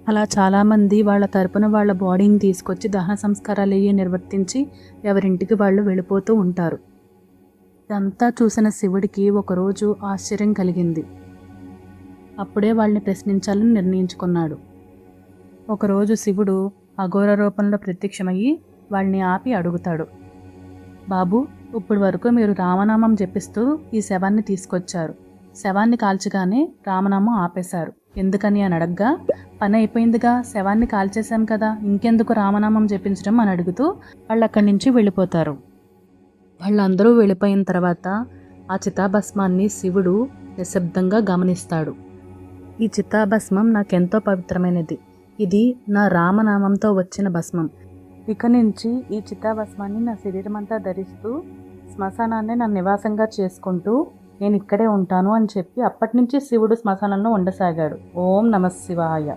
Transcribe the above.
అలా చాలామంది వాళ్ళ తరపున వాళ్ళ బాడీని తీసుకొచ్చి దహన సంస్కారాలు అయ్యి నిర్వర్తించి ఎవరింటికి వాళ్ళు వెళ్ళిపోతూ ఉంటారు. ఇదంతా చూసిన శివుడికి ఒకరోజు ఆశ్చర్యం కలిగింది. అప్పుడే వాళ్ళని ప్రశ్నించాలని నిర్ణయించుకున్నాడు. ఒకరోజు శివుడు అఘోర రూపంలో ప్రత్యక్షమయ్యి వాళ్ళని ఆపి అడుగుతాడు, బాబు, ఇప్పటి వరకు మీరు రామనామం జపిస్తూ ఈ శవాన్ని తీసుకొచ్చారు. శవాన్ని కాల్చగానే రామనామం ఆపేశారు. ఎందుకని అని అడగ్గా, పని అయిపోయిందిగా, శవాన్ని కాల్చేశాం కదా, ఇంకెందుకు రామనామం జపించడం అని అడుగుతూ వాళ్ళు అక్కడి నుంచి వెళ్ళిపోతారు. వాళ్ళందరూ వెళ్ళిపోయిన తర్వాత ఆ చితాభస్మాన్ని శివుడు నిశ్శబ్దంగా గమనిస్తాడు. ఈ చితాభస్మం నాకెంతో పవిత్రమైనది. ఇది నా రామనామంతో వచ్చిన భస్మం. ఇక నుంచి ఈ చితాభస్మాన్ని నా శరీరమంతా ధరిస్తూ శ్మశానాన్ని నా నివాసంగా చేసుకుంటూ నేను ఇక్కడే ఉంటాను అని చెప్పి అప్పటి నుంచి శివుడు శ్మశానంలో ఉండసాగాడు. ఓం నమః శివాయ.